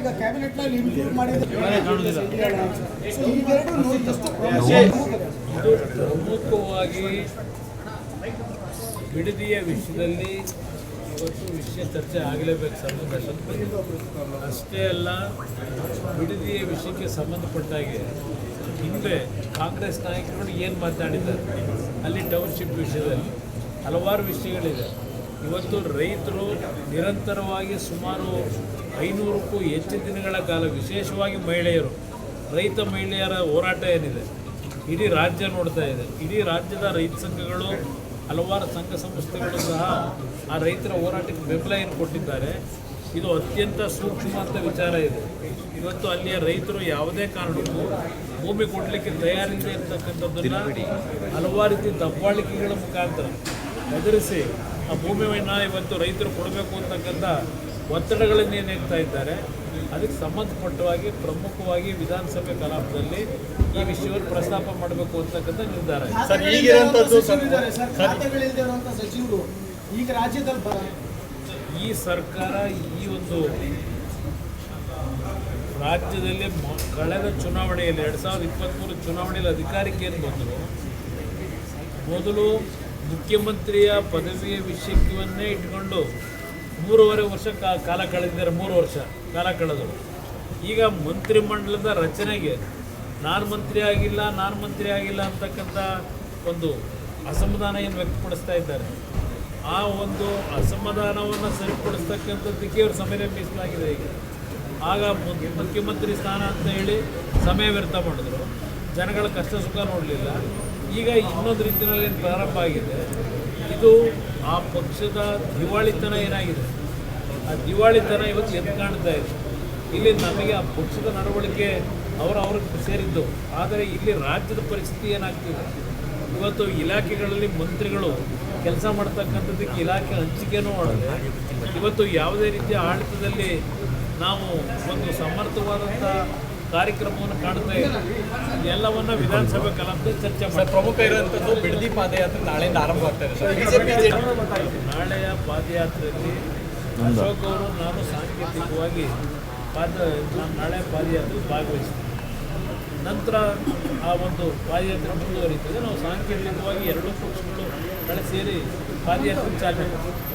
ಈಗ ಕ್ಯಾಬಿನೆಟ್ ನಲ್ಲಿ ಇನ್ಕ್ಲೂಡ್ ಮಾಡಿದ್ರೆ ಪ್ರಮುಖವಾಗಿ ಬಿಡದಿಯ ವಿಷಯದಲ್ಲಿ ಇವತ್ತು ವಿಷಯ ಚರ್ಚೆ ಆಗಲೇಬೇಕು ಸಂಬಂಧ ಅಷ್ಟೇ ಅಲ್ಲ. ಬಿಡದಿಯ ವಿಷಯಕ್ಕೆ ಸಂಬಂಧಪಟ್ಟಾಗೆ ಹಿಂದೆ ಕಾಂಗ್ರೆಸ್ ನಾಯಕರು ಏನು ಮಾತಾಡಿದ್ದಾರೆ ಅಲ್ಲಿ ಟೌನ್ಶಿಪ್ ವಿಷಯದಲ್ಲಿ ಹಲವಾರು ವಿಷಯಗಳಿದೆ. ಇವತ್ತು ರೈತರು ನಿರಂತರವಾಗಿ ಸುಮಾರು 500ಕ್ಕೂ ಹೆಚ್ಚು ದಿನಗಳ ಕಾಲ, ವಿಶೇಷವಾಗಿ ಮಹಿಳೆಯರು, ರೈತ ಮಹಿಳೆಯರ ಹೋರಾಟ ಏನಿದೆ ಇಡೀ ರಾಜ್ಯ ನೋಡ್ತಾ ಇದೆ. ಇಡೀ ರಾಜ್ಯದ ರೈತ ಸಂಘಗಳು, ಹಲವಾರು ಸಂಘ ಸಂಸ್ಥೆಗಳು ಸಹ ಆ ರೈತರ ಹೋರಾಟಕ್ಕೆ ಬೆಂಬಲ ಏನು ಕೊಟ್ಟಿದ್ದಾರೆ. ಇದು ಅತ್ಯಂತ ಸೂಕ್ಷ್ಮವಾದ ವಿಚಾರ ಇದೆ. ಇವತ್ತು ಅಲ್ಲಿಯ ರೈತರು ಯಾವುದೇ ಕಾರಣಕ್ಕೂ ಭೂಮಿ ಕೊಡಲಿಕ್ಕೆ ತಯಾರಿಲ್ಲದೆ ಇರ್ತಕ್ಕಂಥದ್ದನ್ನು ಹಲವಾರು ರೀತಿ ದಬ್ಬಾಳಿಕೆಗಳ ಮುಖಾಂತರ ಎದುರಿಸಿ ಆ ಭೂಮಿಯನ್ನು ಇವತ್ತು ರೈತರು ಕೊಡಬೇಕು ಅಂತಕ್ಕಂಥ ಒತ್ತಡಗಳನ್ನು ಏನು ಹಾಕ್ತಾ ಇದ್ದಾರೆ. ಅದಕ್ಕೆ ಸಂಬಂಧಪಟ್ಟವಾಗಿ ಪ್ರಮುಖವಾಗಿ ವಿಧಾನಸಭೆ ಕಲಾಪದಲ್ಲಿ ಈ ವಿಷಯವನ್ನು ಪ್ರಸ್ತಾಪ ಮಾಡಬೇಕು ಅಂತಕ್ಕಂಥ ನಿರ್ಧಾರ. ಸಚಿವರು ಈಗ ರಾಜ್ಯದಲ್ಲಿ ಈ ಸರ್ಕಾರ ಈ ಒಂದು ರಾಜ್ಯದಲ್ಲಿ ಕಳೆದ ಚುನಾವಣೆಯಲ್ಲಿ 2023 ಚುನಾವಣೆಯಲ್ಲಿ ಅಧಿಕಾರಕ್ಕೆ ಏನು ಬಂದರು, ಮೊದಲು ಮುಖ್ಯಮಂತ್ರಿಯ ಪದವಿಯ ವಿಷಯವನ್ನೇ ಇಟ್ಕೊಂಡು 3.5 ವರ್ಷ ಕಾಲ ಕಳೆದಿದ್ದಾರೆ. 3 ವರ್ಷ ಕಾಲ ಕಳೆದರು. ಈಗ ಮಂತ್ರಿಮಂಡಲದ ರಚನೆಗೆ ನಾನು ಮಂತ್ರಿ ಆಗಿಲ್ಲ ಅಂತಕ್ಕಂಥ ಒಂದು ಅಸಮಾಧಾನ ಏನು ವ್ಯಕ್ತಪಡಿಸ್ತಾ ಇದ್ದಾರೆ. ಆ ಒಂದು ಅಸಮಾಧಾನವನ್ನು ಸರಿಪಡಿಸ್ತಕ್ಕಂಥದ್ದಕ್ಕೆ ಇವರು ಸಮಯ ಮೀಸಲಾಗಿದೆ. ಈಗ ಆಗ ಮುಖ್ಯಮಂತ್ರಿ ಸ್ಥಾನ ಅಂತ ಹೇಳಿ ಸಮಯ ವ್ಯರ್ಥ ಮಾಡಿದ್ರು, ಜನಗಳ ಕಷ್ಟ ಸುಖ ನೋಡಲಿಲ್ಲ. ಈಗ ಇನ್ನೊಂದು ರೀತಿಯಲ್ಲಿ ಏನು ಪ್ರಾರಂಭ ಆಗಿದೆ, ಇದು ಆ ಪಕ್ಷದ ದಿವಾಳಿತನ ಏನಾಗಿದೆ, ಆ ದಿವಾಳಿತನ ಇವತ್ತು ಎದ್ದು ಕಾಣ್ತಾ ಇದೆ. ಇಲ್ಲಿ ನಮಗೆ ಆ ಪಕ್ಷದ ನಡವಳಿಕೆ ಅವ್ರಿಗೆ ಸೇರಿದ್ದು, ಆದರೆ ಇಲ್ಲಿ ರಾಜ್ಯದ ಪರಿಸ್ಥಿತಿ ಏನಾಗ್ತಿದೆ, ಇವತ್ತು ಇಲಾಖೆಗಳಲ್ಲಿ ಮಂತ್ರಿಗಳು ಕೆಲಸ ಮಾಡ್ತಕ್ಕಂಥದ್ದಕ್ಕೆ ಇಲಾಖೆ ಹಂಚಿಕೆನೂ ಮಾಡಿದೆ. ಇವತ್ತು ಯಾವುದೇ ರೀತಿಯ ಆಡಳಿತದಲ್ಲಿ ನಾವು ಒಂದು ಸಮರ್ಥವಾದಂಥ ಕಾರ್ಯಕ್ರಮವನ್ನು ಕಾಣ್ತಾ ಇದ್ದೀವಿ. ಎಲ್ಲವನ್ನ ವಿಧಾನಸಭೆ ಕಲಾಪದಲ್ಲಿ ಚರ್ಚೆ ಮಾಡಿ. ಪ್ರಮುಖ ಇರುವಂಥದ್ದು ಬಿಡದಿ ಪಾದಯಾತ್ರೆ ನಾಳೆಯಿಂದ ಆರಂಭ ಆಗ್ತಾ ಇದೆ. ನಾಳೆಯ ಪಾದಯಾತ್ರೆಯಲ್ಲಿ ಅಶೋಕ್ ಅವರು ನಾನು ಸಾಂಕೇತಿಕವಾಗಿ ನಾಳೆ ಪಾದಯಾತ್ರೆ ಭಾಗವಹಿಸ್ತೀನಿ. ನಂತರ ಆ ಒಂದು ಪಾದಯಾತ್ರೆ ಮುಂದುವರಿತದೆ. ನಾವು ಸಾಂಕೇತಿಕವಾಗಿ ಎರಡೂ ಪಕ್ಷಗಳು ಸೇರಿ ಪಾದಯಾತ್ರೆ ಚಾಲನೆ ಮಾಡ್ತೀವಿ.